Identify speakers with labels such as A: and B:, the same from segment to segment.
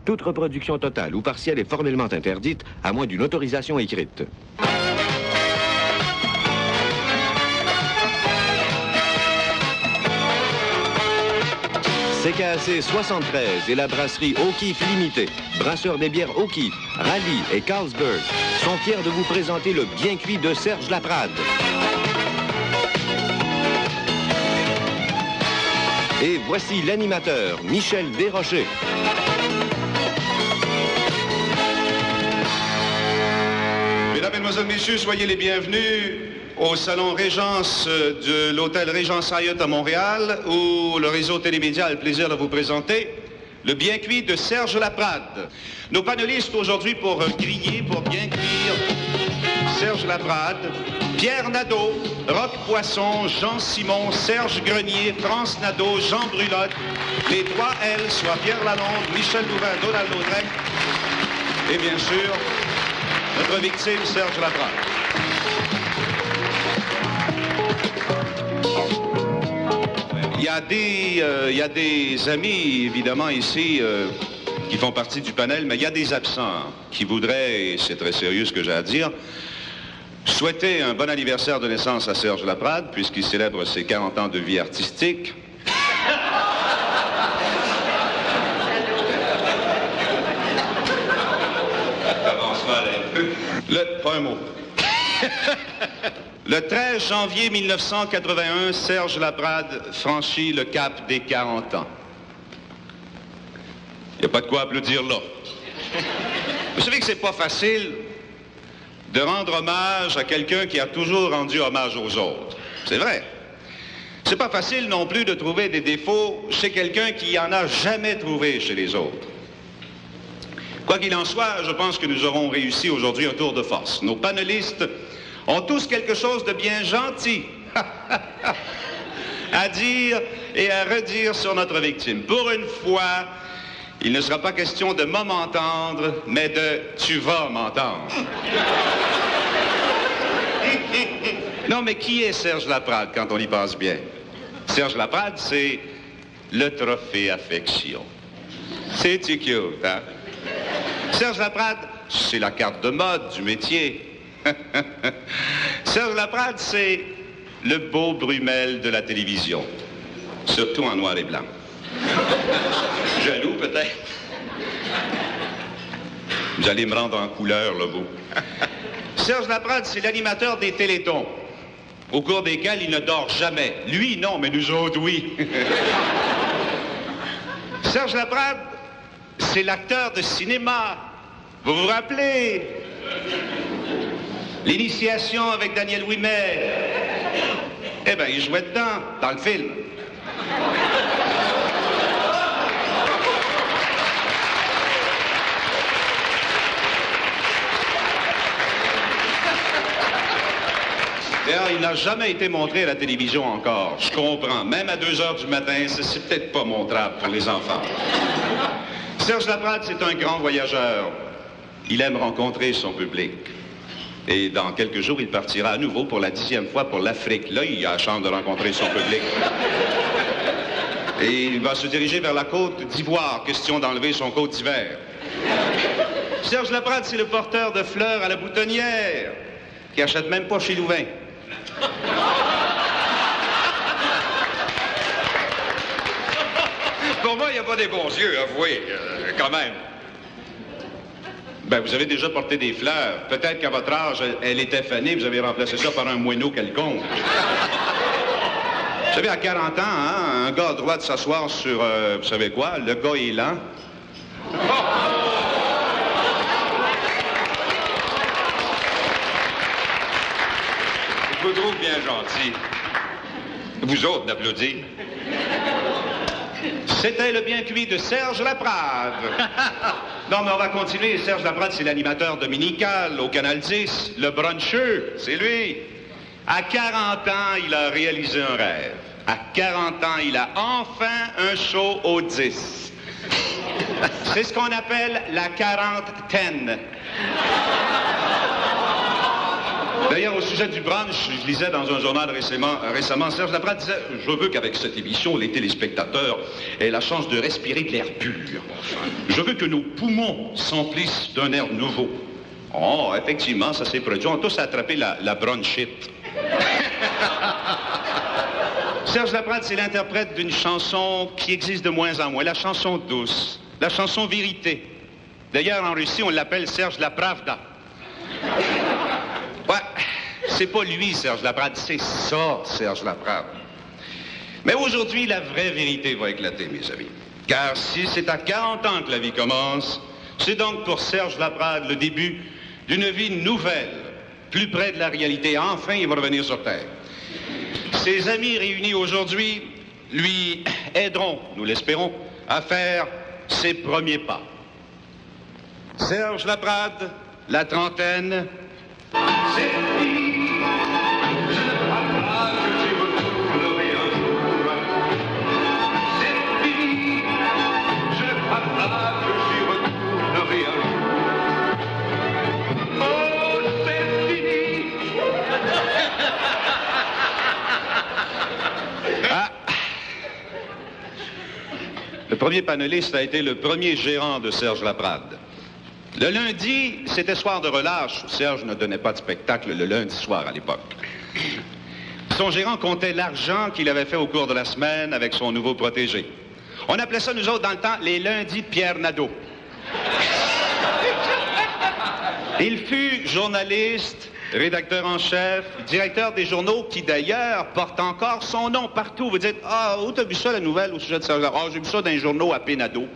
A: Toute reproduction totale ou partielle est formellement interdite, à moins d'une autorisation écrite. CKAC 73 et la brasserie O'Keeffe Limitée, brasseurs des bières O'Keeffe, Raleigh et Carlsberg, sont fiers de vous présenter le bien cuit de Serge Laprade. Et voici l'animateur, Michel Desrochers.
B: Mesdames, Mesdemoiselles, Messieurs, soyez les bienvenus au Salon Régence de l'Hôtel Régence Hyatt à Montréal, où le réseau Télémédia a le plaisir de vous présenter le bien cuit de Serge Laprade. Nos panélistes aujourd'hui pour griller, pour bien cuire Serge Laprade, Pierre Nadeau, Roch Poisson, Jean Simon, Serge Grenier, France Nadeau, Jean Brulotte, les 3 L, soit Pierre Lalonde, Michel Louvain, Donald Laudrec, et bien sûr, notre victime, Serge Laprade. Il y a des amis, évidemment, ici, qui font partie du panel, mais il y a des absents qui voudraient, et c'est très sérieux ce que j'ai à dire, souhaiter un bon anniversaire de naissance à Serge Laprade, puisqu'il célèbre ses 40 ans de vie artistique. Pas un mot. Le 13 janvier 1981, Serge Laprade franchit le cap des 40 ans. Il n'y a pas de quoi applaudir là. Vous savez que c'est pas facile de rendre hommage à quelqu'un qui a toujours rendu hommage aux autres. C'est vrai. C'est pas facile non plus de trouver des défauts chez quelqu'un qui en a jamais trouvé chez les autres. Quoi qu'il en soit, je pense que nous aurons réussi aujourd'hui un tour de force. Nos panélistes ont tous quelque chose de bien gentil à dire et à redire sur notre victime. Pour une fois, il ne sera pas question de m'entendre, mais de « tu vas m'entendre ». Non, mais qui est Serge Laprade quand on y pense bien? Serge Laprade, c'est le trophée affection. C'est-tu cute, hein? Serge Laprade, c'est la carte de mode du métier. Serge Laprade, c'est le beau Brumel de la télévision, surtout en noir et blanc. Jaloux, peut-être. Vous allez me rendre en couleur, là, vous. Serge Laprade, c'est l'animateur des Télétons, au cours desquels il ne dort jamais. Lui, non, mais nous autres, oui. Serge Laprade, c'est l'acteur de cinéma. Vous vous rappelez? L'initiation avec Daniel Ouimet. Eh bien, il jouait dedans, dans le film. D'ailleurs, il n'a jamais été montré à la télévision encore. Je comprends. Même à 2 heures du matin, c'est peut-être pas montrable pour les enfants. Serge Laprade, c'est un grand voyageur. Il aime rencontrer son public. Et dans quelques jours, il partira à nouveau pour la 10e fois pour l'Afrique. Là, il a la chance de rencontrer son public. Et il va se diriger vers la côte d'Ivoire, question d'enlever son côte d'hiver. Serge Laprade, c'est le porteur de fleurs à la boutonnière, qui achète même pas chez Louvain.
C: Pour moi, il n'y a pas des bons yeux, avouez, quand même.
B: Ben, vous avez déjà porté des fleurs. Peut-être qu'à votre âge, elle était fanée, vous avez remplacé ça par un moineau quelconque. Vous savez, à 40 ans, hein, un gars a le droit de s'asseoir sur, vous savez quoi, le gars est lent.
C: Je vous trouve bien gentil. Vous autres d'applaudir.
B: C'était le bien cuit de Serge Laprade. Non, mais on va continuer. Serge Laprade, c'est l'animateur dominical au Canal 10, le bruncheux, c'est lui. À 40 ans, il a réalisé un rêve. À 40 ans, il a enfin un show au 10. C'est ce qu'on appelle la quarantaine. D'ailleurs, au sujet du brunch, je lisais dans un journal récemment, Serge Laprade disait « Je veux qu'avec cette émission, les téléspectateurs aient la chance de respirer de l'air pur. Je veux que nos poumons s'emplissent d'un air nouveau. » Oh, effectivement, ça s'est produit. On a tous attrapé la bronchite. Serge Laprade, c'est l'interprète d'une chanson qui existe de moins en moins, la chanson douce, la chanson vérité. D'ailleurs, en Russie, on l'appelle Serge Lapravda. Ouais, c'est pas lui, Serge Laprade, c'est ça, Serge Laprade. Mais aujourd'hui, la vraie vérité va éclater, mes amis. Car si c'est à 40 ans que la vie commence, c'est donc pour Serge Laprade le début d'une vie nouvelle, plus près de la réalité. Enfin, il va revenir sur Terre. Ses amis réunis aujourd'hui lui aideront, nous l'espérons, à faire ses premiers pas. Serge Laprade, la trentaine. C'est fini. Je ne crois pas que j'y retournerai un jour. C'est fini. Je ne crois pas que j'y retournerai un jour. Oh, c'est fini. Ah. Le premier panéliste a été le premier gérant de Serge Laprade. Le lundi, c'était soir de relâche. Serge ne donnait pas de spectacle le lundi soir à l'époque. Son gérant comptait l'argent qu'il avait fait au cours de la semaine avec son nouveau protégé. On appelait ça, nous autres, dans le temps, les lundis de Pierre Nadeau. Il fut journaliste, rédacteur en chef, directeur des journaux qui, d'ailleurs, portent encore son nom partout. Vous dites, ah, où t'as vu ça, la nouvelle au sujet de Serge Laprade? Ah, j'ai vu ça dans les journaux à Pénadeau.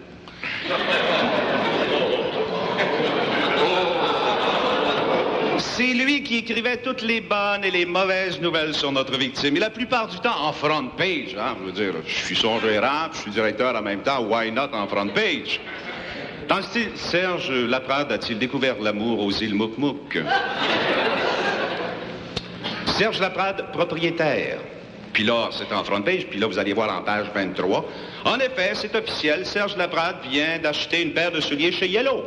B: C'est lui qui écrivait toutes les bonnes et les mauvaises nouvelles sur notre victime. Et la plupart du temps en front page. Hein? Je veux dire, je suis son gérant, je suis directeur en même temps. Why not en front page? Dans le style, Serge Laprade a-t-il découvert l'amour aux îles Mouk-Mouk? Serge Laprade, propriétaire. Puis là, c'est en front page, puis là, vous allez voir en page 23. En effet, c'est officiel, Serge Laprade vient d'acheter une paire de souliers chez Yellow.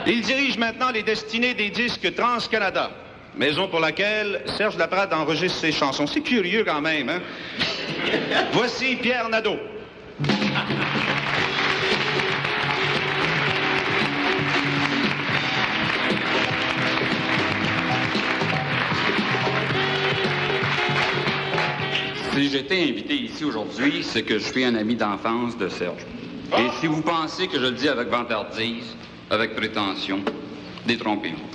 B: Il dirige maintenant les destinées des disques Trans-Canada, maison pour laquelle Serge Laprade enregistre ses chansons. C'est curieux quand même, hein? Voici Pierre Nadeau.
D: Si j'étais invité ici aujourd'hui, c'est que je suis un ami d'enfance de Serge. Et si vous pensez que je le dis avec vantardise, avec prétention, détrompez-vous.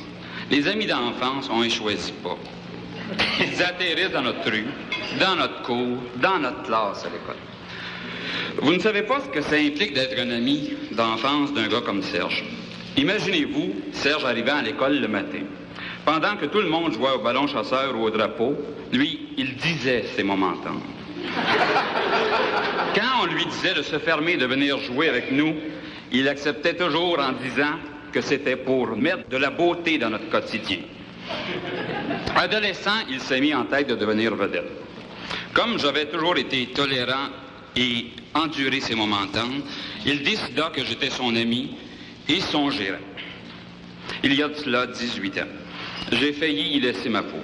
D: Les amis d'enfance, on ne les choisit pas. Ils atterrissent dans notre rue, dans notre cour, dans notre classe à l'école. Vous ne savez pas ce que ça implique d'être un ami d'enfance d'un gars comme Serge. Imaginez-vous Serge arrivant à l'école le matin. Pendant que tout le monde jouait au ballon chasseur ou au drapeau, lui, il disait ses moments tendres. Quand on lui disait de se fermer et de venir jouer avec nous, il acceptait toujours en disant que c'était pour mettre de la beauté dans notre quotidien. Adolescent, il s'est mis en tête de devenir vedette. Comme j'avais toujours été tolérant et enduré ses moments tendres, il décida que j'étais son ami et son gérant. Il y a de cela 18 ans. J'ai failli y laisser ma peau.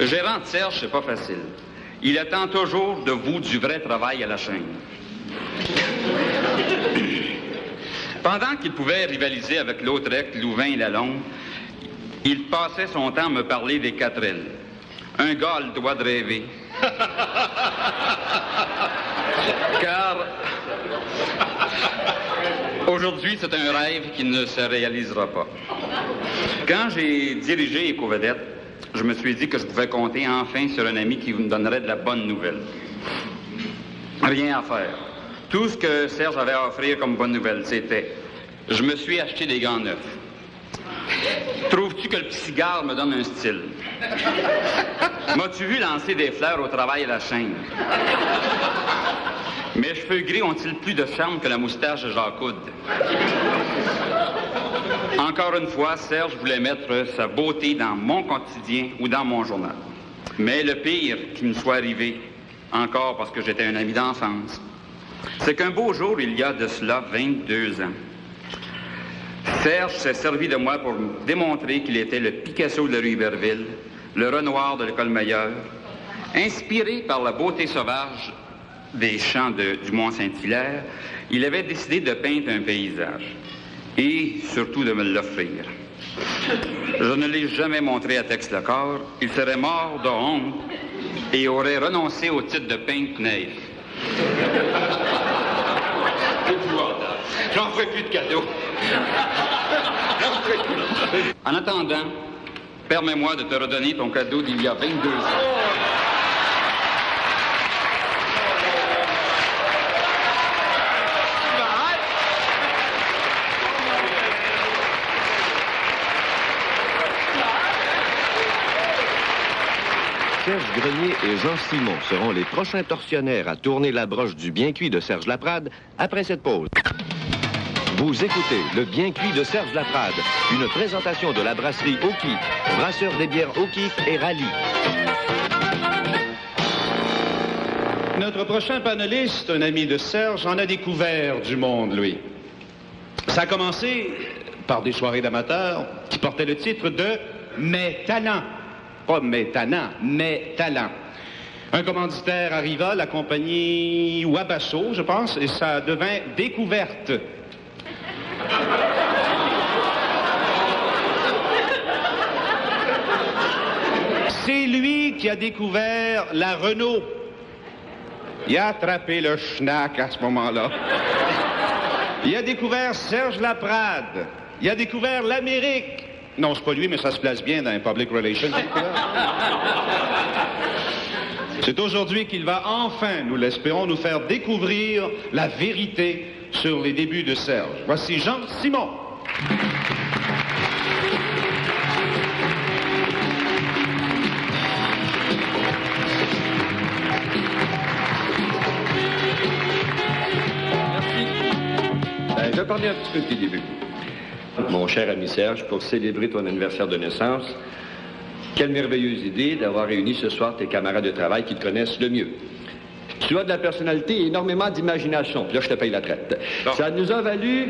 D: Gérant de Serge, c'est pas facile. Il attend toujours de vous du vrai travail à la chaîne. Pendant qu'il pouvait rivaliser avec Lautrec, Louvain et Lalonde, il passait son temps à me parler des 4L. Un gars a le droit de rêver. Car aujourd'hui, c'est un rêve qui ne se réalisera pas. Quand j'ai dirigé Éco-Vedette, je me suis dit que je pouvais compter enfin sur un ami qui me donnerait de la bonne nouvelle. Rien à faire. Tout ce que Serge avait à offrir comme bonne nouvelle, c'était « Je me suis acheté des gants neufs. Trouves-tu que le petit cigare me donne un style? M'as-tu vu lancer des fleurs au travail à la chaîne? Mes cheveux gris ont-ils plus de charme que la moustache de Jacques Oud? » Encore une fois, Serge voulait mettre sa beauté dans mon quotidien ou dans mon journal. Mais le pire qui me soit arrivé, encore parce que j'étais un ami d'enfance, c'est qu'un beau jour, il y a de cela 22 ans, Serge s'est servi de moi pour démontrer qu'il était le Picasso de la rue Iberville, le Renoir de l'école Meilleur, inspiré par la beauté sauvage des champs du Mont-Saint-Hilaire. Il avait décidé de peindre un paysage et surtout de me l'offrir. Je ne l'ai jamais montré à Tex-le-Corps. Il serait mort de honte et aurait renoncé au titre de peintre naïf.
C: J'en ferai plus de cadeaux.
D: En attendant, permets-moi de te redonner ton cadeau d'il y a 22 ans.
A: Serge Grenier et Jean Simon seront les prochains tortionnaires à tourner la broche du bien cuit de Serge Laprade après cette pause. Vous écoutez le bien cuit de Serge Laprade, une présentation de la brasserie O'Keeffe, brasseur des bières O'Keeffe et Rallye.
B: Notre prochain panéliste, un ami de Serge, en a découvert du monde, lui. Ça a commencé par des soirées d'amateurs qui portaient le titre de « Mes talents ». Pas mes talents, mes talents. Un commanditaire arriva, la compagnie Wabasso, je pense, et ça devint Découverte. C'est lui qui a découvert la Renault. Il a attrapé le schnack à ce moment-là. Il a découvert Serge Laprade. Il a découvert l'Amérique. Non, c'est pas lui, mais ça se place bien dans les public relations. C'est aujourd'hui qu'il va enfin, nous l'espérons, nous faire découvrir la vérité sur les débuts de Serge. Voici Jean Simon.
E: Merci. Je vais parler un petit peu de tes débuts. Mon cher ami Serge, pour célébrer ton anniversaire de naissance, quelle merveilleuse idée d'avoir réuni ce soir tes camarades de travail qui te connaissent le mieux. Tu as de la personnalité et énormément d'imagination. Puis là, je te paye la traite. Bon. Ça nous a valu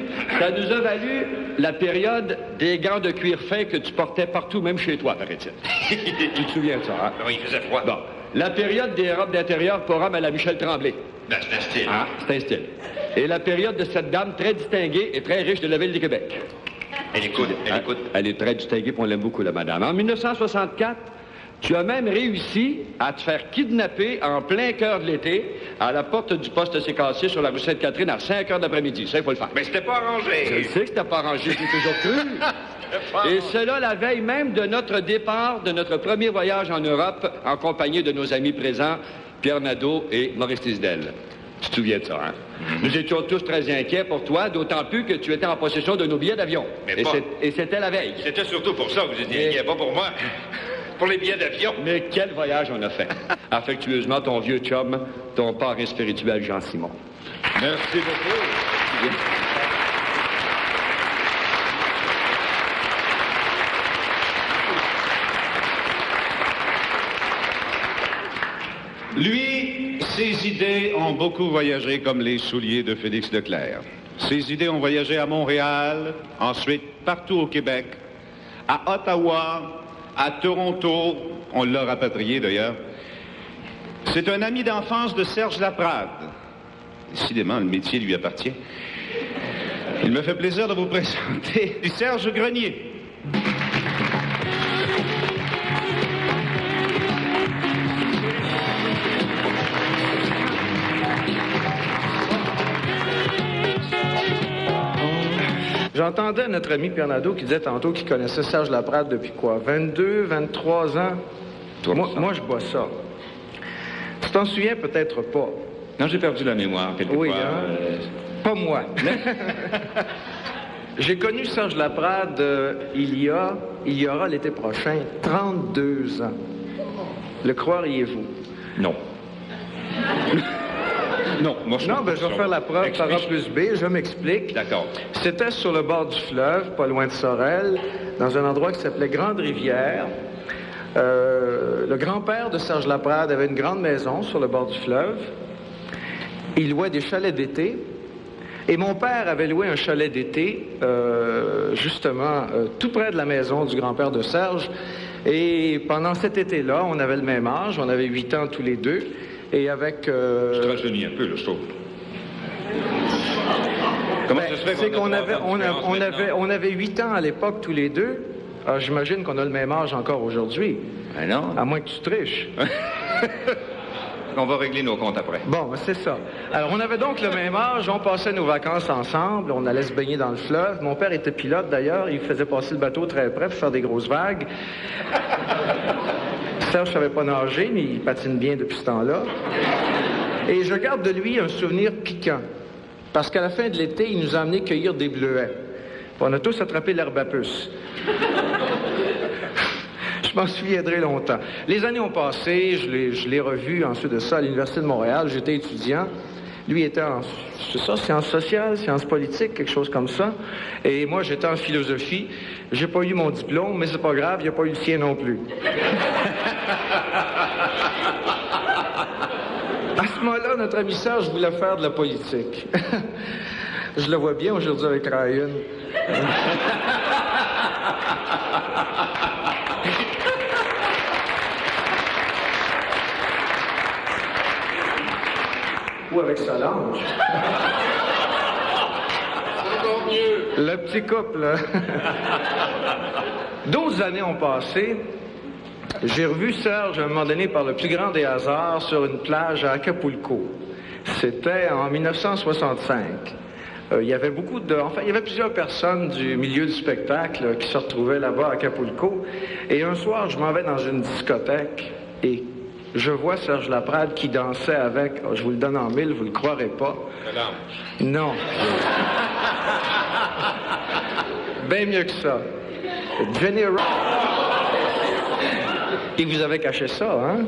E: la période des gants de cuir fin que tu portais partout, même chez toi, paraît-il. Tu te souviens de ça, hein?
C: Oui, il faisait froid.
E: Bon. La période des robes d'intérieur pour hommes à la Michel Tremblay.
C: Ben, c'est un style.
E: Ah, c'est un style. Et la période de cette dame très distinguée et très riche de la ville de Québec.
C: Elle écoute.
E: Elle est très distinguée, puis on l'aime beaucoup, la madame. En 1964, tu as même réussi à te faire kidnapper en plein cœur de l'été à la porte du poste CKC sur la rue Sainte-Catherine à 5 heures d'après-midi. Ça, il faut le faire.
C: Mais c'était pas arrangé.
E: Je sais que c'était pas arrangé, j'ai toujours cru. Et cela la veille même de notre départ, de notre premier voyage en Europe, en compagnie de nos amis présents, Pierre Nadeau et Maurice Tisdel. Tu te souviens de ça, hein? Nous étions tous très inquiets pour toi, d'autant plus que tu étais en possession de nos billets d'avion. Et c'était la veille.
C: C'était surtout pour ça que vous étiez inquiets, pas pour moi. Pour les billets d'avion.
E: Mais quel voyage on a fait. Affectueusement, ton vieux chum, ton parrain spirituel, Jean Simon.
B: Merci beaucoup. Lui, ses idées ont beaucoup voyagé comme les souliers de Félix Leclerc. Ses idées ont voyagé à Montréal, ensuite partout au Québec, à Ottawa, à Toronto. On l'a rapatrié d'ailleurs. C'est un ami d'enfance de Serge Laprade. Décidément, le métier lui appartient. Il me fait plaisir de vous présenter Serge Grenier.
F: J'entendais notre ami Pierre Nadeau qui disait tantôt qu'il connaissait Serge Laprade depuis quoi? 22, 23 ans? Moi, je bois ça. Tu t'en souviens peut-être pas.
E: Non, j'ai perdu la mémoire, quelque
F: oui,
E: part.
F: Pas moi. J'ai connu Serge Laprade il y aura l'été prochain 32 ans. Le croiriez-vous?
E: Non. Non, moi je...
F: Non, ben je vais faire la preuve par A plus B, je m'explique.
E: D'accord.
F: C'était sur le bord du fleuve, pas loin de Sorel, dans un endroit qui s'appelait Grande-Rivière. Le grand-père de Serge Laprade avait une grande maison sur le bord du fleuve. Il louait des chalets d'été. Et mon père avait loué un chalet d'été, justement, tout près de la maison du grand-père de Serge. Et pendant cet été-là, on avait le même âge, on avait 8 ans tous les deux. Et avec...
C: Je te rajeunis un peu, là, je trouve. Comment ça se fait
F: c'est qu'on avait 8 ans à l'époque tous les deux. Alors, j'imagine qu'on a le même âge encore aujourd'hui.
C: Ben non.
F: À moins que tu triches.
C: On va régler nos comptes après.
F: Bon, c'est ça. Alors, on avait donc le même âge, on passait nos vacances ensemble, on allait se baigner dans le fleuve. Mon père était pilote, d'ailleurs, il faisait passer le bateau très près pour faire des grosses vagues. Serge ne savait pas nager, mais il patine bien depuis ce temps-là. Et je garde de lui un souvenir piquant, parce qu'à la fin de l'été, il nous a amenés cueillir des bleuets. Puis on a tous attrapé l'herbe à puce. Je m'en souviendrai longtemps. Les années ont passé, je l'ai revu ensuite de ça à l'Université de Montréal. J'étais étudiant. Lui était en, c'est ça, sciences sociales, sciences politiques, quelque chose comme ça. Et moi, j'étais en philosophie. J'ai pas eu mon diplôme, mais c'est pas grave, il n'a pas eu le sien non plus. À ce moment-là, notre ami Serge voulait faire de la politique. Je le vois bien aujourd'hui avec Ryan. Ou avec Solange. Encore mieux. Le petit couple, là. 12 années ont passé. J'ai revu Serge à un moment donné par le plus grand des hasards sur une plage à Acapulco. C'était en 1965. Il y avait il y avait plusieurs personnes du milieu du spectacle qui se retrouvaient là-bas à Acapulco. Et un soir, je m'en vais dans une discothèque et je vois Serge Laprade qui dansait avec, je vous le donne en mille, vous le croirez pas. Non. Bien mieux que ça. Jenny Rock. Et vous avez caché ça, hein?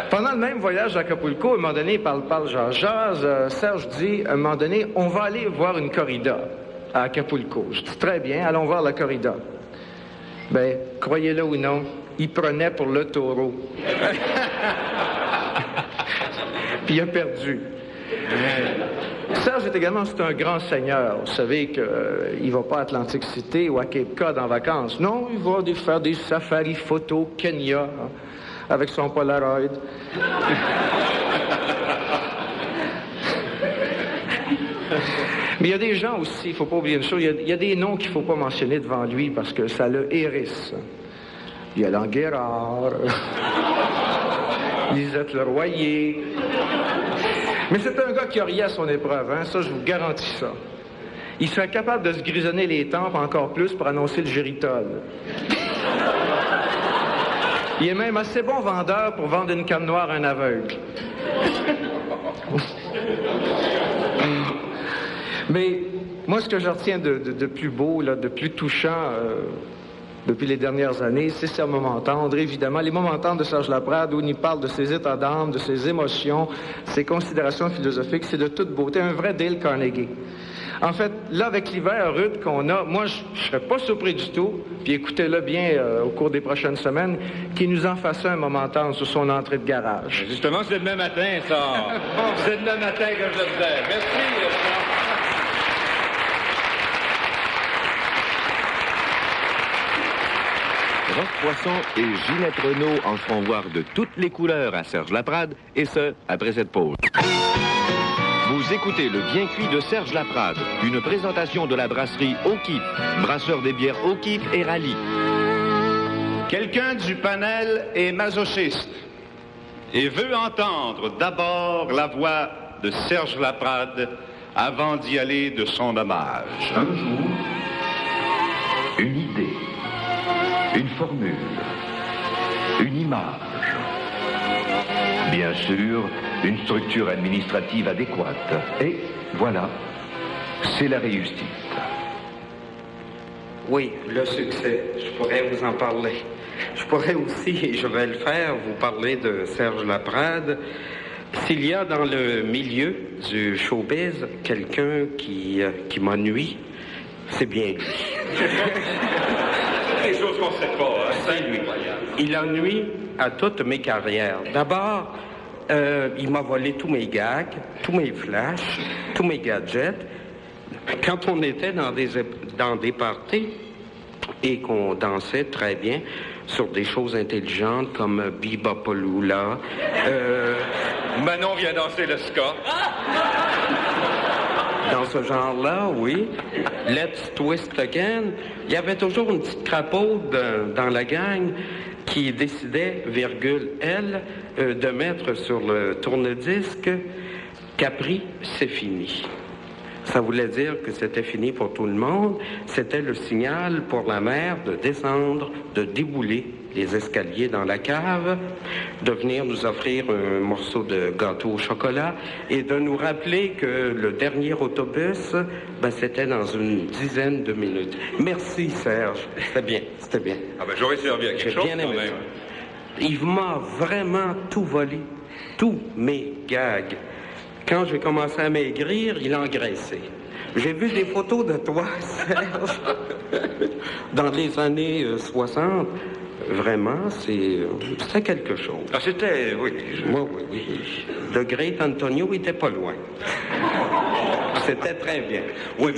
F: Pendant le même voyage à Acapulco, à un moment donné, il parle jase. Serge dit, à un moment donné, on va aller voir une corrida à Acapulco. Je dis, très bien, allons voir la corrida. Ben, croyez-le ou non, il prenait pour le taureau. Puis il a perdu. Serge est également, c'est un grand seigneur. Vous savez qu'il ne va pas à Atlantic City ou à Cape Cod en vacances. Non, il va faire des safaris photos Kenya, hein, avec son Polaroid. Mais il y a des gens aussi, il ne faut pas oublier une chose, il y a des noms qu'il ne faut pas mentionner devant lui parce que ça le hérisse. Il y a Languérard, Lisette Leroyer. Mais c'est un gars qui a ri à son épreuve, hein? Ça, je vous garantis ça. Il serait capable de se grisonner les tempes encore plus pour annoncer le géritol. Il est même assez bon vendeur pour vendre une canne noire à un aveugle. Mais moi, ce que je retiens de plus beau, là, de plus touchant depuis les dernières années, c'est ses moments tendres, évidemment. Les moments tendres de Serge Laprade, où il parle de ses états d'âme, de ses émotions, ses considérations philosophiques, c'est de toute beauté, un vrai Dale Carnegie. En fait, là, avec l'hiver rude qu'on a, moi, je ne serais pas surpris du tout, puis écoutez-le bien au cours des prochaines semaines, qu'il nous en fasse un moment tendre sur son entrée de garage.
C: Justement, c'est demain matin, ça. C'est demain matin que je le faisais. Merci.
A: Roch Poisson et Ginette Renault en feront voir de toutes les couleurs à Serge Laprade, et ce, après cette pause. Vous écoutez le bien cuit de Serge Laprade, une présentation de la brasserie O'Keeffe, brasseur des bières O'Keeffe et Rallye.
B: Quelqu'un du panel est masochiste et veut entendre d'abord la voix de Serge Laprade avant d'y aller de son hommage.
G: Un jour, une idée, une formule, une image. Bien sûr, une structure administrative adéquate. Et voilà, c'est la réussite.
H: Oui, le succès, je pourrais vous en parler. Je pourrais aussi, et je vais le faire, vous parler de Serge Laprade. S'il y a dans le milieu du showbiz quelqu'un qui m'ennuie, c'est bien lui.
C: Des choses qu'on ne sait pas, hein?
H: C'est lui. Il ennuie à toutes mes carrières. D'abord, Il m'a volé tous mes gags, tous mes flashs, tous mes gadgets. Quand on était dans des parties et qu'on dansait très bien sur des choses intelligentes comme Bebopaloola.
C: Manon vient danser le ska.
H: Dans ce genre-là, oui. Let's Twist Again. Il y avait toujours une petite crapaude dans la gang qui décidait, virgule, elle, de mettre sur le tourne-disque « Capri, c'est fini ». Ça voulait dire que c'était fini pour tout le monde. C'était le signal pour la mère de descendre, de débouler les escaliers dans la cave, de venir nous offrir un morceau de gâteau au chocolat et de nous rappeler que le dernier autobus, c'était dans une dizaine de minutes. Merci, Serge. C'était bien, c'était bien.
C: Ah ben, j'aurais servi à quelque chose,
H: bien aimé
C: quand même.
H: ça. Il m'a vraiment tout volé, tous mes gags. Quand j'ai commencé à maigrir, il engraissait. J'ai vu des photos de toi, Serge, dans les années 60. Vraiment, c'était quelque chose.
C: Ah, c'était, oui.
H: Oui. Le Great Antonio était pas loin. C'était très bien.
C: Oui,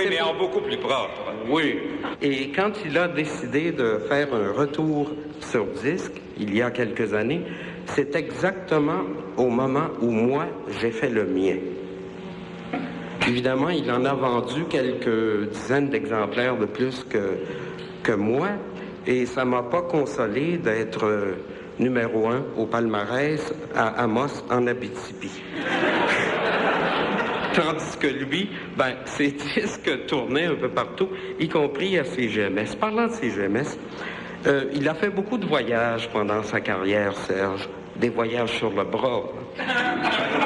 C: mais en beaucoup plus propre.
H: Oui. Et quand il a décidé de faire un retour sur disque, il y a quelques années, c'est exactement au moment où moi, j'ai fait le mien. Évidemment, il en a vendu quelques dizaines d'exemplaires de plus que moi, et ça m'a pas consolé d'être numéro 1 au palmarès à Amos en Abitibi. Tandis que lui, ses disques tournaient un peu partout, y compris à CGMS. Parlant de CGMS, il a fait beaucoup de voyages pendant sa carrière, Serge. Des voyages sur le bras.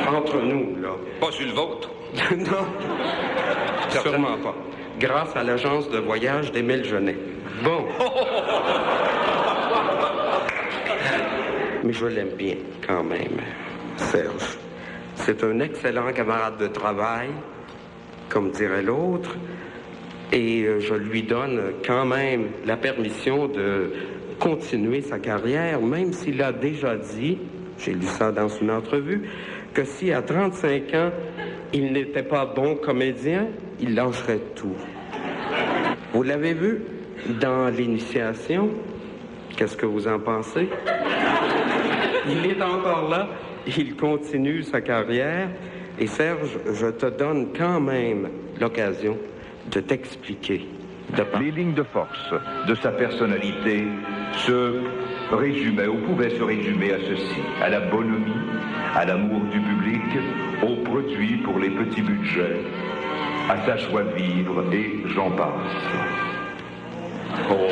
H: Entre nous, là.
C: Pas sur le vôtre.
H: Non, sûrement pas. Grâce à l'agence de voyage d'Émile Genet. Bon. Mais je l'aime bien, quand même, Serge. C'est un excellent camarade de travail, comme dirait l'autre, et je lui donne quand même la permission de continuer sa carrière, même s'il a déjà dit, j'ai lu ça dans une entrevue, que si à 35 ans, il n'était pas bon comédien, il lâcherait tout. Vous l'avez vu dans l'initiation? Qu'est-ce que vous en pensez? Il est encore là, il continue sa carrière, et Serge, je te donne quand même l'occasion de t'expliquer.
G: Les lignes de force de sa personnalité se résumaient ou pouvaient se résumer à ceci: à la bonhomie, à l'amour du public, aux produits pour les petits budgets, à sa joie de vivre, et j'en passe. Oh.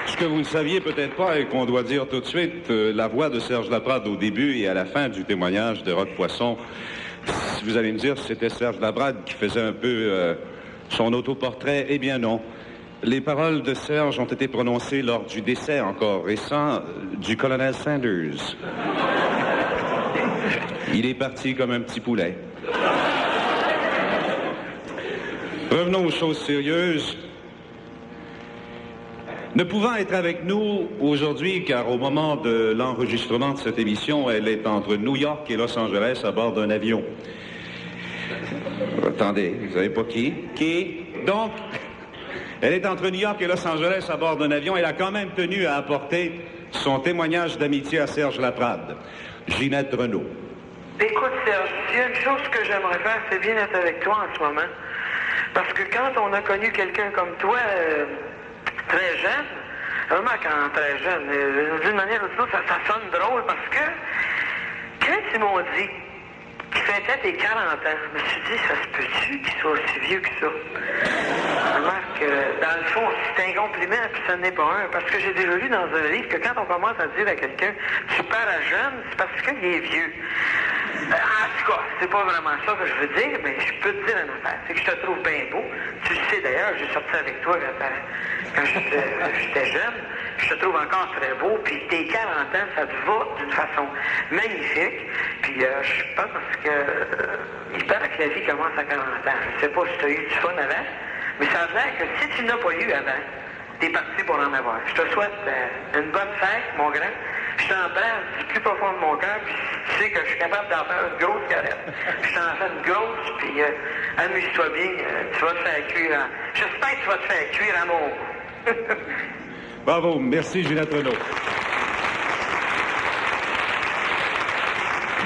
B: Ce que vous ne saviez peut-être pas et qu'on doit dire tout de suite, la voix de Serge Laprade au début et à la fin du témoignage de Roch Poisson, vous allez me dire si c'était Serge Laprade qui faisait un peu son autoportrait. Eh bien non. Les paroles de Serge ont été prononcées lors du décès encore récent du colonel Sanders. Il est parti comme un petit poulet. Revenons aux choses sérieuses. Ne pouvant être avec nous aujourd'hui, car au moment de l'enregistrement de cette émission, elle est entre New York et Los Angeles à bord d'un avion. Attendez, vous savez pas qui? Qui? Donc, elle est entre New York et Los Angeles à bord d'un avion. Elle a quand même tenu à apporter son témoignage d'amitié à Serge Laprade. Ginette Renaud.
I: Écoute, Serge, il y a une chose que j'aimerais faire, c'est bien être avec toi en ce moment. Parce que quand on a connu quelqu'un comme toi, très jeune, vraiment quand très jeune, d'une manière ou d'une autre, ça sonne drôle parce que quand ils m'ont dit qu'il fêtait tes 40 ans, je me suis dit, ça se peut-tu qu'il soit aussi vieux que ça? Remarque, dans le fond, c'est un compliment, puis ça n'est pas un, parce que j'ai déjà lu dans un livre que quand on commence à dire à quelqu'un, tu parais jeune, c'est parce qu'il est vieux. En tout cas, c'est pas vraiment ça que je veux dire, mais je peux te dire une affaire. C'est que je te trouve bien beau. Tu le sais d'ailleurs, j'ai sorti avec toi quand j'étais jeune. je te trouve encore très beau, puis tes 40 ans, ça te va d'une façon magnifique. Puis je pense que il paraît que la vie commence à 40 ans. Je sais pas si tu as eu du fun avant, mais ça a l'air que si tu n'as pas eu avant, t'es parti pour en avoir. Je te souhaite une bonne fête, mon grand. Je t'embrasse du plus profond de mon cœur, puis tu sais que je suis capable d'en faire une grosse caresse. Je t'en fais une grosse, puis amuse-toi bien, tu vas te faire cuire. J'espère que tu vas te faire cuire à mon goût.
B: Bravo, merci Ginette Renaud.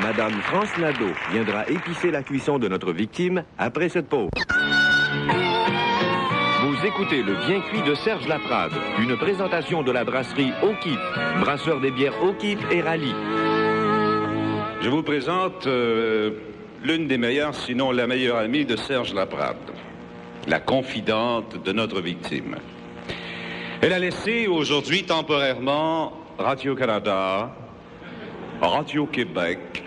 A: Madame France Nadeau viendra épicer la cuisson de notre victime après cette pause. Vous écoutez Le Bien Cuit de Serge Laprade, une présentation de la brasserie O'Keeffe, brasseur des bières O'Keeffe et Rallye.
B: Je vous présente l'une des meilleures, sinon la meilleure amie de Serge Laprade, la confidente de notre victime. Elle a laissé aujourd'hui temporairement Radio-Canada, Radio-Québec,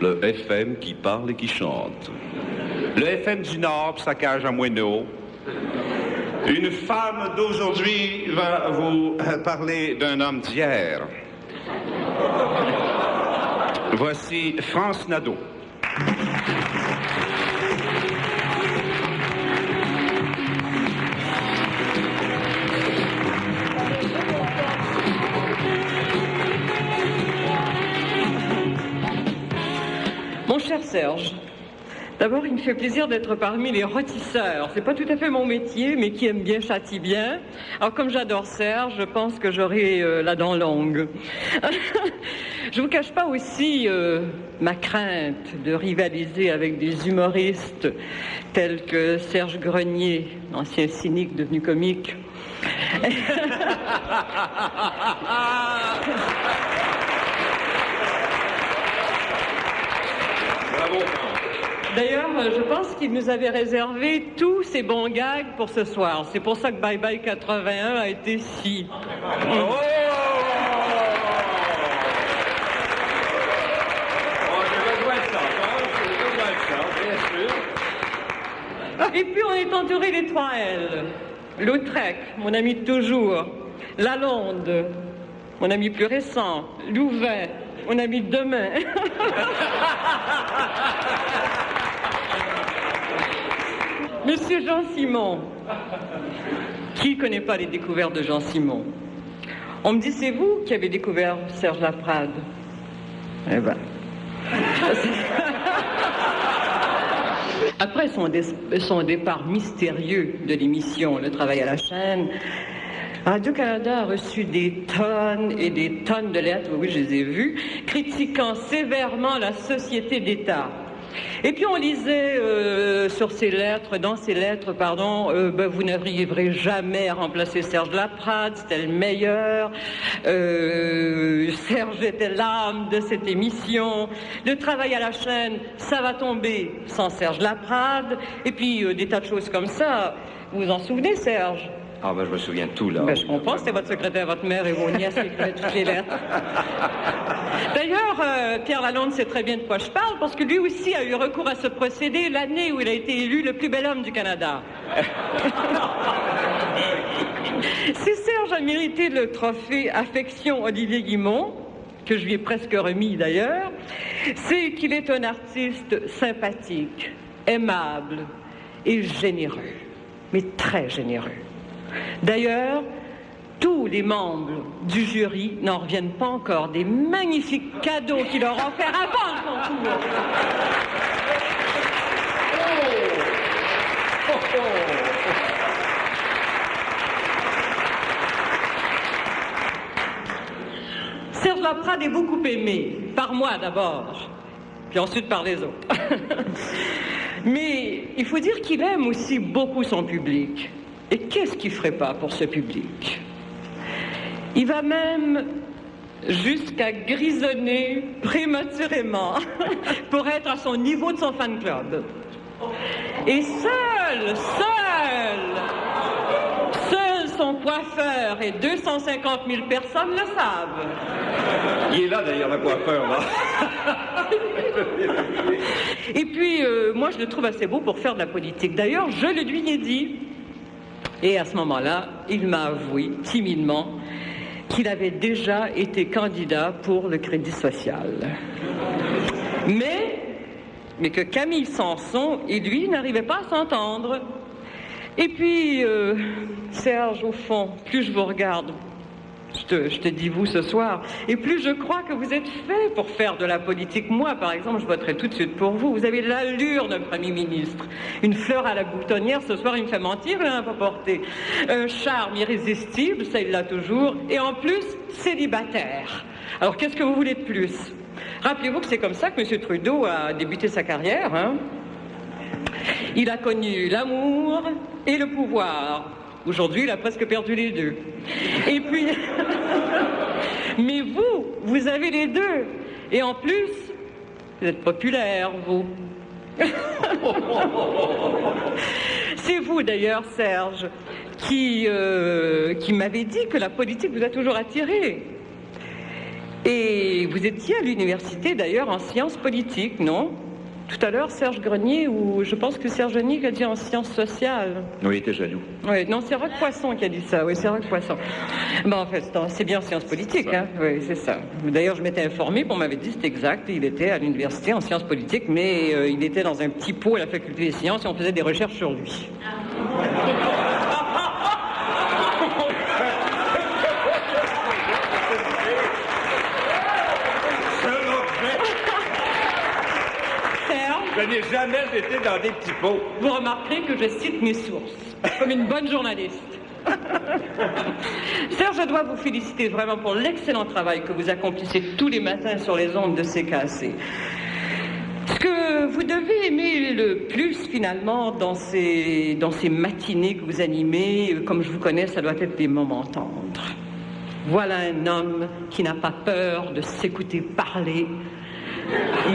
B: le FM qui parle et qui chante. Le FM du Nord saccage à Moineau. Une femme d'aujourd'hui va vous parler d'un homme d'hier. Voici France Nadeau.
J: Mon cher Serge, d'abord, il me fait plaisir d'être parmi les rôtisseurs. C'est pas tout à fait mon métier, mais qui aime bien châtie bien. Alors, comme j'adore Serge, je pense que j'aurai la dent longue. Je vous cache pas aussi ma crainte de rivaliser avec des humoristes tels que Serge Grenier, ancien cynique devenu comique.
B: Bravo.
J: D'ailleurs, je pense qu'il nous avait réservé tous ces bons gags pour ce soir. C'est pour ça que Bye Bye 81 a été si... Et puis on est entouré des 3 L. Lautrec, mon ami de toujours. Lalonde, mon ami plus récent. Louvet, mon ami de demain. Monsieur Jean Simon. Qui ne connaît pas les découvertes de Jean Simon? On me dit, c'est vous qui avez découvert Serge Laprade. Eh ben... Après son départ mystérieux de l'émission Le Travail à la chaîne, Radio-Canada a reçu des tonnes et des tonnes de lettres, oui, je les ai vues, critiquant sévèrement la société d'État. Et puis on lisait dans ces lettres, vous n'arriverez jamais à remplacer Serge Laprade, c'était le meilleur. Serge était l'âme de cette émission. Le Travail à la chaîne, ça va tomber sans Serge Laprade. Et puis des tas de choses comme ça. Vous vous en souvenez, Serge?
E: Ah ben je me souviens de tout, là.
J: Ben, je comprends, c'était votre secrétaire, votre mère et vos nièces qui écrivaient toutes les lettres. D'ailleurs, Pierre Lalonde sait très bien de quoi je parle, parce que lui aussi a eu recours à ce procédé l'année où il a été élu le plus bel homme du Canada. Si Serge a mérité le trophée Affection Olivier Guimond, que je lui ai presque remis d'ailleurs, c'est qu'il est un artiste sympathique, aimable et généreux, mais très généreux. D'ailleurs, tous les membres du jury n'en reviennent pas encore des magnifiques cadeaux qu'il leur a offerts avant le concours. Serge Laprade est beaucoup aimé, par moi d'abord, puis ensuite par les autres. Mais il faut dire qu'il aime aussi beaucoup son public. Et qu'est-ce qu'il ne ferait pas pour ce public? Il va même jusqu'à grisonner prématurément pour être à son niveau de son fan club. Et seul son coiffeur et 250 000 personnes le savent.
E: Il est là d'ailleurs, le coiffeur, là.
J: Et puis, moi, je le trouve assez beau pour faire de la politique. D'ailleurs, je le lui ai dit. Et à ce moment-là, il m'a avoué timidement qu'il avait déjà été candidat pour le Crédit social. Mais que Camille Sanson et lui n'arrivaient pas à s'entendre. Et puis, Serge, au fond, plus je vous regarde, je te dis vous ce soir, et plus je crois que vous êtes fait pour faire de la politique. Moi, par exemple, je voterai tout de suite pour vous. Vous avez l'allure d'un Premier ministre. Une fleur à la boutonnière, ce soir, il me fait mentir, il n'en a pas porté. Un charme irrésistible, ça, il l'a toujours. Et en plus, célibataire. Alors, qu'est-ce que vous voulez de plus? Rappelez-vous que c'est comme ça que M. Trudeau a débuté sa carrière, hein? Il a connu l'amour et le pouvoir. Aujourd'hui, il a presque perdu les deux. Et puis... Mais vous avez les deux. Et en plus, vous êtes populaire, vous. C'est vous, d'ailleurs, Serge, qui m'avez dit que la politique vous a toujours attiré. Et vous étiez à l'université, d'ailleurs, en sciences politiques, non? Tout à l'heure, Serge Grenier, ou je pense que Serge Grenier a dit en sciences sociales.
E: Oui, il était jaloux.
J: Oui, non, c'est Roch Poisson qui a dit ça. Oui, c'est Roch Poisson. Bon, en fait, c'est bien en sciences politiques, hein. Oui, c'est ça. D'ailleurs, je m'étais informée, on m'avait dit, c'est exact, il était à l'université en sciences politiques, mais il était dans un petit pot à la faculté des sciences et on faisait des recherches sur lui.
K: Je n'ai jamais été dans des petits pots.
J: Vous remarquerez que je cite mes sources, comme une bonne journaliste. Serge, je dois vous féliciter vraiment pour l'excellent travail que vous accomplissez tous les matins sur les ondes de CKC. Ce que vous devez aimer le plus, finalement, dans ces matinées que vous animez, comme je vous connais, ça doit être des moments tendres. Voilà un homme qui n'a pas peur de s'écouter parler,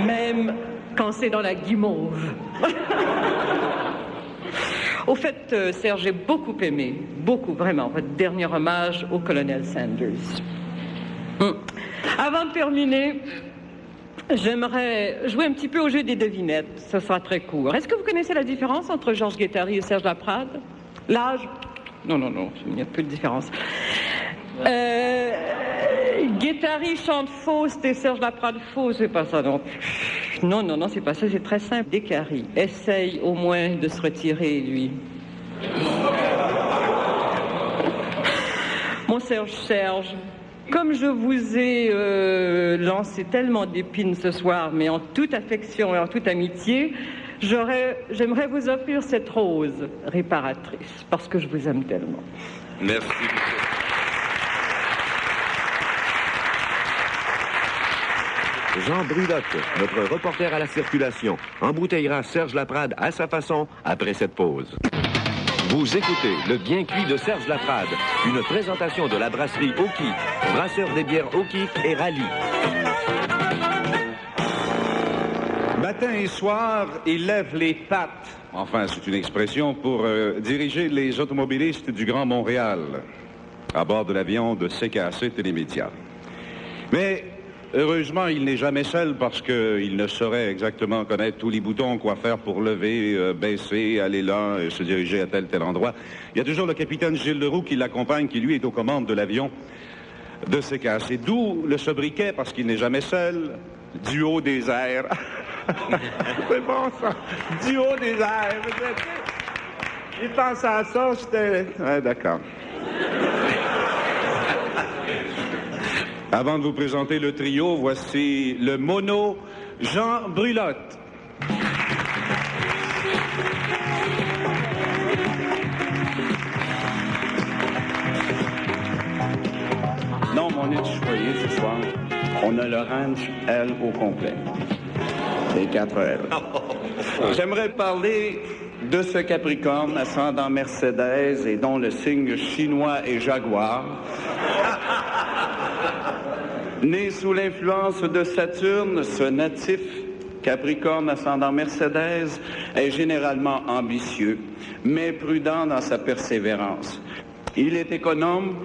J: même quand c'est dans la guimauve. Au fait, Serge, j'ai beaucoup aimé, beaucoup, vraiment, votre dernier hommage au colonel Sanders. Avant de terminer, j'aimerais jouer un petit peu au jeu des devinettes. Ce sera très court. Est-ce que vous connaissez la différence entre Georges Guattari et Serge Laprade? L'âge? Non, il n'y a peu de différence. Guattari chante Faust et Serge Laprade faux, c'est pas ça non plus. Non, c'est pas ça, c'est très simple. Guattari essaye au moins de se retirer, lui. Mon Serge, comme je vous ai lancé tellement d'épines ce soir, mais en toute affection et en toute amitié, j'aimerais vous offrir cette rose réparatrice, parce que je vous aime tellement.
K: Merci.
A: Jean Brulotte, notre reporter à la circulation, embouteillera Serge Laprade à sa façon après cette pause. Vous écoutez Le Bien Cuit de Serge Laprade, une présentation de la brasserie Oki, brasseur des bières Oki et Rallye.
B: Matin et soir, il lève les pattes. Enfin, c'est une expression pour diriger les automobilistes du Grand Montréal à bord de l'avion de CKC Télémédia. Mais heureusement, il n'est jamais seul parce qu'il ne saurait exactement connaître tous les boutons, quoi faire pour lever, baisser, aller là, se diriger à tel endroit. Il y a toujours le capitaine Gilles Leroux qui l'accompagne, qui lui est aux commandes de l'avion de CKC. D'où le sobriquet, parce qu'il n'est jamais seul, du haut des airs. C'est bon ça, du haut des airs. Il pense à ça, j'étais... Ouais, d'accord. Avant de vous présenter le trio, voici le mono Jean Brulotte.
L: Non, mais on est choyé ce soir. On a l'orange L au complet. Les 4 L. J'aimerais parler de ce Capricorne ascendant Mercedes et dont le signe chinois est Jaguar. Né sous l'influence de Saturne, ce natif Capricorne ascendant Mercedes est généralement ambitieux, mais prudent dans sa persévérance. Il est économe,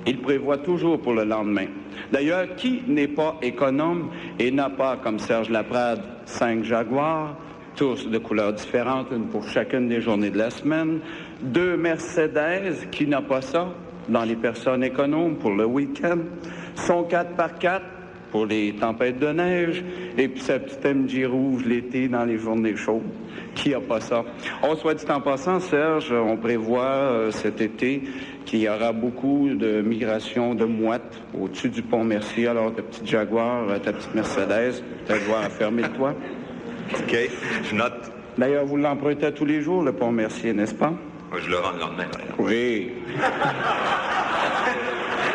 L: il prévoit toujours pour le lendemain. D'ailleurs, qui n'est pas économe et n'a pas, comme Serge Laprade, 5 Jaguars, tous de couleurs différentes, une pour chacune des journées de la semaine, 2 Mercedes, qui n'a pas ça? dans les personnes économes pour le week-end, son 4x4 pour les tempêtes de neige, et puis sa petite MG rouge l'été dans les journées chaudes. Qui a pas ça? Oh, soit dit en passant, Serge, on prévoit cet été qu'il y aura beaucoup de migration de mouettes au-dessus du pont Mercier. Alors, ta petite Jaguar, ta petite Mercedes, peut-être voir fermer le toit.
C: OK, je note.
L: D'ailleurs, vous l'empruntez tous les jours, le pont Mercier, n'est-ce pas?
C: Je le rends le lendemain.
L: Oui.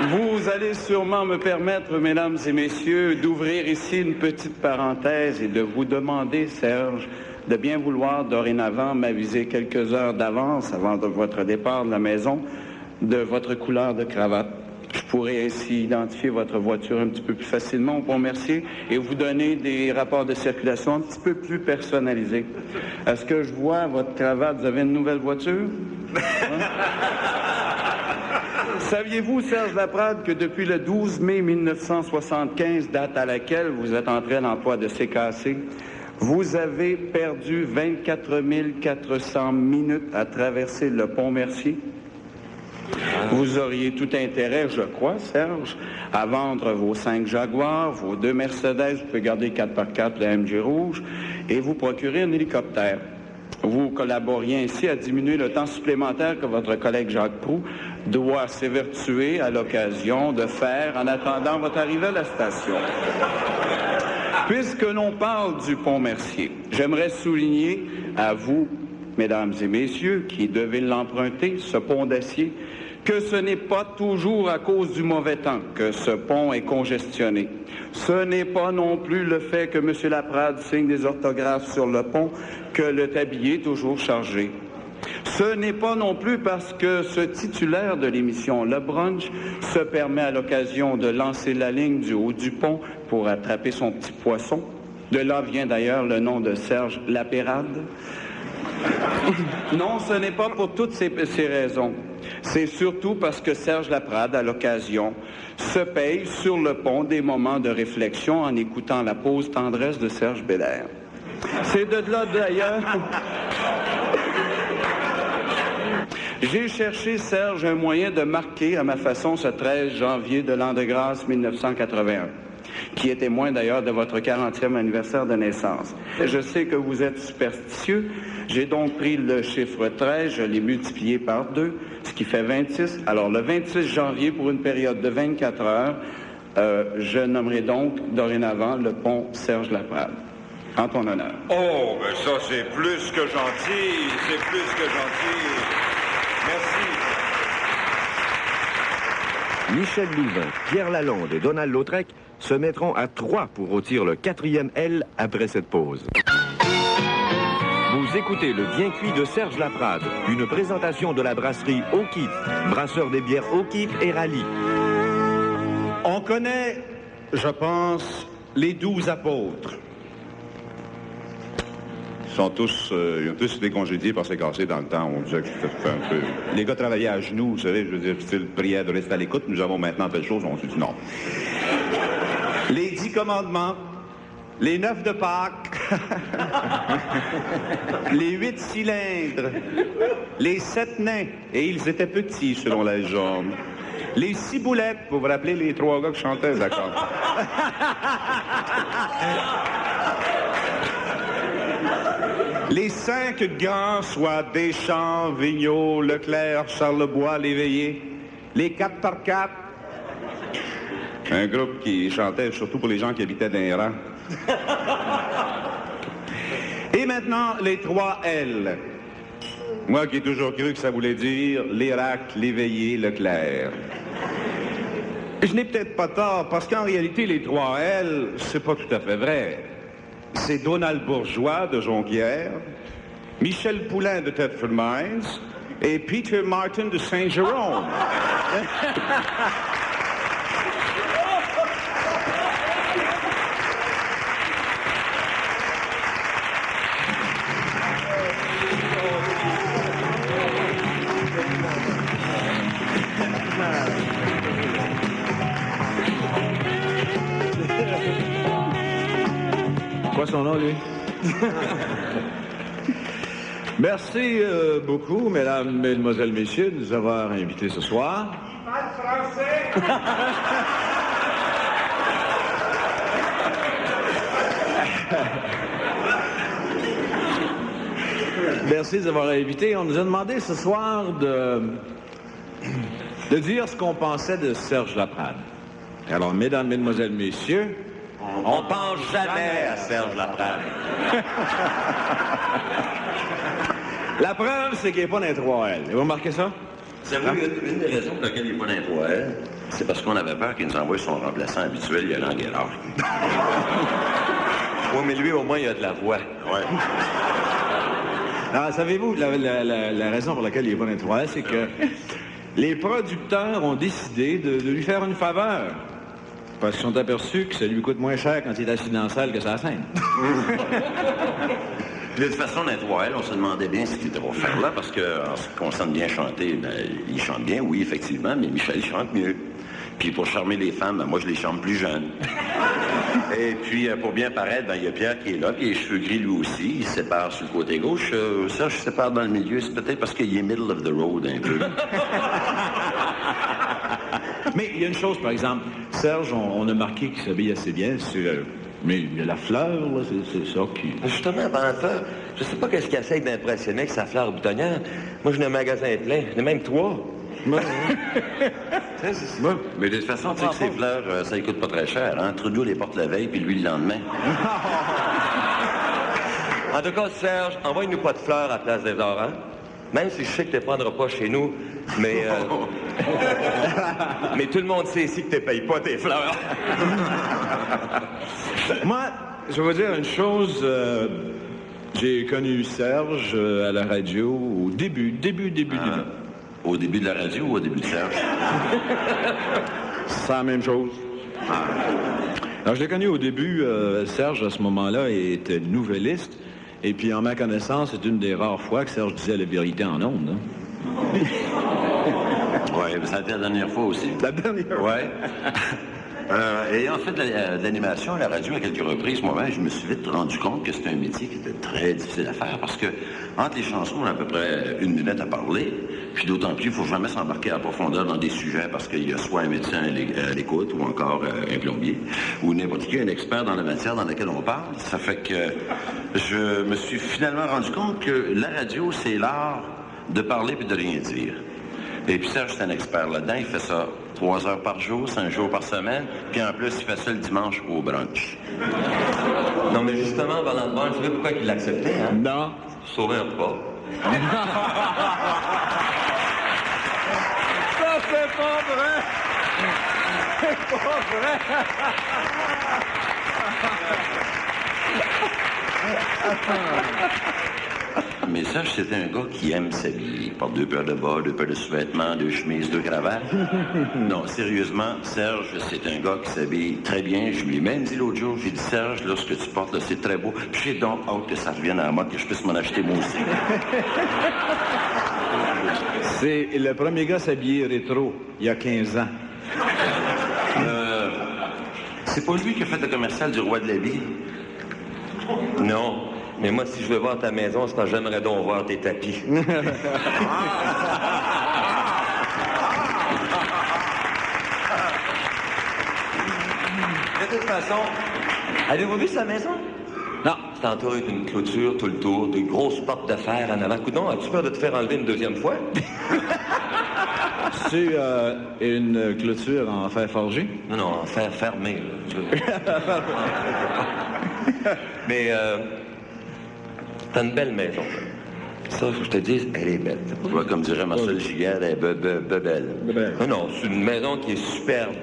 L: Vous allez sûrement me permettre, mesdames et messieurs, d'ouvrir ici une petite parenthèse et de vous demander, Serge, de bien vouloir dorénavant m'aviser quelques heures d'avance avant de votre départ de la maison de votre couleur de cravate. Je pourrais ainsi identifier votre voiture un petit peu plus facilement au pont Mercier et vous donner des rapports de circulation un petit peu plus personnalisés. Est-ce que je vois votre cravate, vous avez une nouvelle voiture? Hein? Saviez-vous, Serge Laprade, que depuis le 12 mai 1975, date à laquelle vous êtes entré à l'emploi de CKC, vous avez perdu 24 400 minutes à traverser le pont Mercier? Vous auriez tout intérêt, je crois, Serge, à vendre vos 5 Jaguars, vos 2 Mercedes, vous pouvez garder 4x4, la MG rouge, et vous procurer un hélicoptère. Vous collaboriez ainsi à diminuer le temps supplémentaire que votre collègue Jacques Proulx doit s'évertuer à l'occasion de faire en attendant votre arrivée à la station. Puisque l'on parle du pont Mercier, j'aimerais souligner à vous, mesdames et messieurs, qui devez l'emprunter, ce pont d'acier, que ce n'est pas toujours à cause du mauvais temps que ce pont est congestionné. Ce n'est pas non plus le fait que M. Laprade signe des orthographes sur le pont que le tablier est toujours chargé. Ce n'est pas non plus parce que ce titulaire de l'émission Le Brunch se permet à l'occasion de lancer la ligne du haut du pont pour attraper son petit poisson. De là vient d'ailleurs le nom de Serge Lapérade. Non, ce n'est pas pour toutes ces raisons. C'est surtout parce que Serge Laprade, à l'occasion, se paye sur le pont des moments de réflexion en écoutant la pause tendresse de Serge Belair. C'est de là, d'ailleurs... J'ai cherché, Serge, un moyen de marquer à ma façon ce 13 janvier de l'an de grâce 1981, qui est témoin d'ailleurs de votre 40e anniversaire de naissance. Je sais que vous êtes superstitieux, j'ai donc pris le chiffre 13, je l'ai multiplié par 2, ce qui fait 26. Alors le 26 janvier, pour une période de 24 heures, je nommerai donc dorénavant le pont Serge Laprade. En ton honneur.
C: Oh, ben ça, c'est plus que gentil. C'est plus que gentil. Merci.
A: Michel Louvain, Pierre Lalonde et Donald Lautrec se mettront à 3 pour rôtir le 4e L après cette pause. Vous écoutez le bien cuit de Serge Laprade, une présentation de la brasserie O'Keeffe, brasseur des bières O'Keeffe et Rallye.
B: On connaît, je pense, les 12 apôtres. Ils ont tous été congédiés parce que c'est cassé dans le temps. On disait que c'était un peu... Les gars travaillaient à genoux, vous savez, je veux dire, style prière de rester à l'écoute. Nous avons maintenant telle chose, on s'est dit non. Les 10 commandements, les 9 de Pâques, les 8 cylindres, les 7 nains, et ils étaient petits selon la légende. Les 6 boulettes, vous vous rappelez les 3 gars qui chantaient, d'accord? Les 5 grands, soit Deschamps, Vigneault, Leclerc, Charlebois, Léveillé. Les 4x4. Un groupe qui chantait surtout pour les gens qui habitaient dans les rangs. Et maintenant, les 3 L. Moi qui ai toujours cru que ça voulait dire Lérac, Léveillé, Leclerc. Je n'ai peut-être pas tort, parce qu'en réalité, les 3 L, c'est pas tout à fait vrai. C'est Donald Bourgeois de Jonquière, Michel Poulain de Thetford Mines et Peter Martin de Saint-Jérôme.
K: Quoi son nom, lui? Merci beaucoup, mesdames, mesdemoiselles, messieurs, de nous avoir invités ce soir.
M: Merci de nous avoir invités. On nous a demandé ce soir de dire ce qu'on pensait de Serge Laprade. Alors, mesdames, mesdemoiselles, messieurs,
N: on pense jamais à Serge Laprade.
M: La preuve, c'est qu'il n'est pas dans les 3L. Vous remarquez ça?
N: C'est vrai, une des raisons pour lesquelles il n'est pas dans les 3L, c'est parce qu'on avait peur qu'il nous envoie son remplaçant habituel, Yolande Guérard.
O: Oui, mais lui, au moins, il a de la voix.
N: Ouais.
M: Alors, savez-vous, la raison pour laquelle il n'est pas dans les 3L, c'est que les producteurs ont décidé de lui faire une faveur. Parce qu'ils sont aperçus que ça lui coûte moins cher quand il est assis dans la salle que sa scène.
N: De toute façon, dans les 3L, on se demandait bien ce qu'il était pour faire là, parce qu'en ce qui concerne bien chanter, ben, il chante bien, oui, effectivement, mais Michel chante mieux. Puis pour charmer les femmes, ben, moi, je les chante plus jeunes. Et puis, pour bien paraître, ben, il y a Pierre qui est là, puis les cheveux gris, lui aussi, il se sépare sur le côté gauche. Ça, je sépare dans le milieu, c'est peut-être parce qu'il est middle of the road, un peu.
M: Mais il y a une chose, par exemple, Serge, on a marqué qu'il s'habille assez bien, mais il y a la fleur, là, c'est ça qui...
O: Justement, pendant ça, je sais pas qu'est-ce qu'il essaye d'impressionner avec sa fleur boutonnière. Moi, j'ai un magasin plein, j'en ai même 3.
N: Mais de toute façon, tu sais que ces fleurs, ça ne coûte pas très cher. Hein? Trudeau les porte la veille, puis lui le lendemain.
O: En tout cas, Serge, envoie-nous pas de fleurs à Place des Arts, hein? Même si je sais que tu ne prendras pas chez nous, mais... mais tout le monde sait ici que tu ne payes pas tes fleurs.
M: Moi, je vais vous dire une chose. J'ai connu Serge à la radio au début.
N: Au début de la radio ou au début de Serge?
M: C'est la même chose. Alors, je l'ai connu au début. Serge, à ce moment-là, était nouvelliste. Et puis, en ma connaissance, c'est une des rares fois que Serge disait la vérité en ondes. Hein?
N: Oui, ça a été la dernière fois aussi.
M: La dernière fois?
N: Oui. Ayant fait de l'animation à la radio à quelques reprises, moi-même, je me suis vite rendu compte que c'était un métier qui était très difficile à faire parce que entre les chansons, on a à peu près 1 minute à parler. Puis d'autant plus, il ne faut jamais s'embarquer à profondeur dans des sujets parce qu'il y a soit un médecin à l'écoute ou encore un plombier ou n'importe qui, un expert dans la matière dans laquelle on parle. Ça fait que je me suis finalement rendu compte que la radio, c'est l'art de parler puis de rien dire. Et puis Serge, c'est un expert là-dedans. Il fait ça 3 heures par jour, 5 jours par semaine. Puis en plus, il fait ça le dimanche au brunch.
O: Non, mais justement, pendant le brunch, tu sais pourquoi il l'acceptait, hein?
M: Non.
O: Sauver un repas.
M: Ça, c'est pas vrai! C'est pas vrai!
N: Mais Serge, c'est un gars qui aime s'habiller. Il porte 2 paires de bas, 2 paires de sous-vêtements, 2 chemises, 2 cravates. Non, sérieusement, Serge, c'est un gars qui s'habille très bien. Je lui ai même dit l'autre jour, j'ai dit, Serge, là, ce que tu portes, là, c'est très beau. Puis j'ai donc hâte que ça revienne à la mode, que je puisse m'en acheter moi aussi.
M: C'est le premier gars s'habiller rétro, il y a 15 ans.
N: C'est pas lui qui a fait le commercial du Roi de l'habit?
O: Non. Mais moi, si je veux voir ta maison, c'est parce que j'aimerais donc voir tes tapis.
N: De
O: toute façon, avez-vous vu sa maison?
M: Non.
O: C'est entouré d'une clôture tout le tour, de grosses portes de fer en avant. Coudon, as-tu peur de te faire enlever une deuxième fois?
M: C'est une clôture en fer forgé?
O: Non, non, en fer fermé. Mais t'as une belle maison. Ça, faut que je te dise, elle est belle.
N: Ouais, comme dirait Marcel Giguère, elle est belle.
O: Non, non, c'est une maison qui est superbe.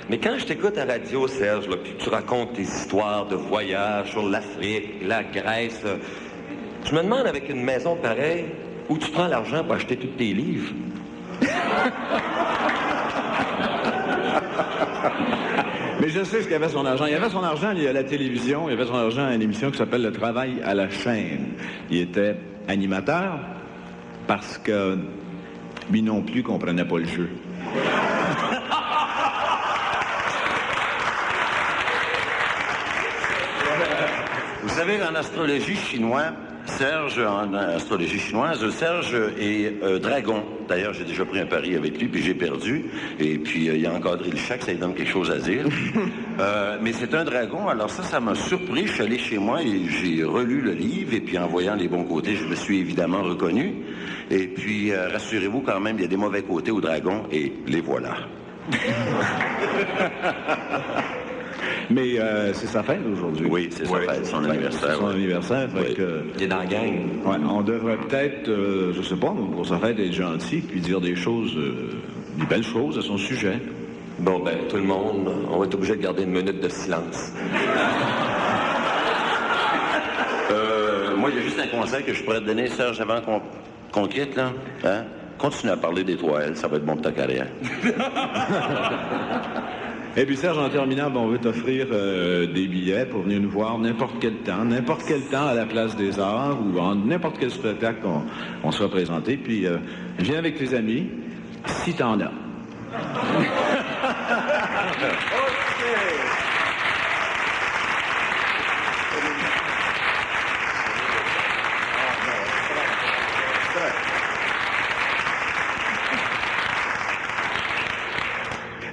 O: Mais quand je t'écoute à la radio, Serge, là, puis tu racontes tes histoires de voyage sur l'Afrique, la Grèce, je me demande, avec une maison pareille, où tu prends l'argent pour acheter tous tes livres?
M: Mais je sais ce qu'il avait son argent. Il avait son argent à la télévision, il avait son argent à une émission qui s'appelle Le Travail à la chaîne. Il était animateur parce que lui non plus comprenait pas le jeu.
N: Vous savez, en astrologie chinoise, en astrologie chinoise, Serge est dragon. D'ailleurs, j'ai déjà pris un pari avec lui, puis j'ai perdu. Et puis, il a encadré le chèque, ça lui donne quelque chose à dire. Mais c'est un dragon, alors ça m'a surpris. Je suis allé chez moi et j'ai relu le livre, et puis en voyant les bons côtés, je me suis évidemment reconnu. Et puis, rassurez-vous quand même, il y a des mauvais côtés au dragon, et les voilà.
M: Mais c'est sa fête aujourd'hui.
N: Oui, c'est sa fête, son anniversaire.
M: Son anniversaire.
N: Oui.
O: Il est dans la gang.
M: Ouais, on devrait peut-être, je sais pas, pour sa fête, être gentil puis dire des choses, des belles choses à son sujet.
O: Bon, ben, tout le monde, on va être obligé de garder une minute de silence.
N: Moi, il y a juste un conseil que je pourrais te donner, Serge, avant qu'on quitte, là. Hein? Continue à parler des 3L, ça va être bon pour ta carrière.
M: Et puis Serge, en terminant, on veut t'offrir des billets pour venir nous voir n'importe quel temps à la Place des Arts ou en n'importe quel spectacle qu'on sera présenté. Puis viens avec tes amis, si t'en as.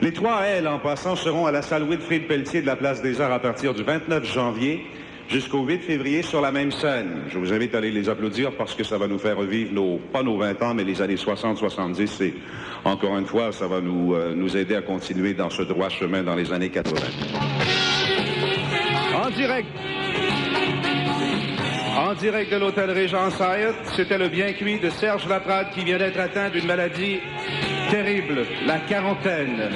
B: Les 3L, en passant, seront à la salle Wilfrid Pelletier de la Place des Arts à partir du 29 janvier jusqu'au 8 février sur la même scène. Je vous invite à aller les applaudir parce que ça va nous faire revivre pas nos 20 ans, mais les années 60-70. Et encore une fois, ça va nous aider à continuer dans ce droit chemin dans les années 80. En direct de l'hôtel Régence Hyatt, c'était le bien cuit de Serge Laprade qui vient d'être atteint d'une maladie terrible, la quarantaine.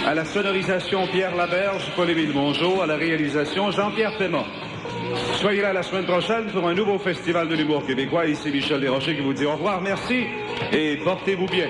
B: À la sonorisation, Pierre Laberge, Paul-Émile Mongeau, à la réalisation, Jean-Pierre Paiement. Soyez là la semaine prochaine pour un nouveau festival de l'humour québécois. Ici Michel Desrochers qui vous dit au revoir, merci et portez-vous bien.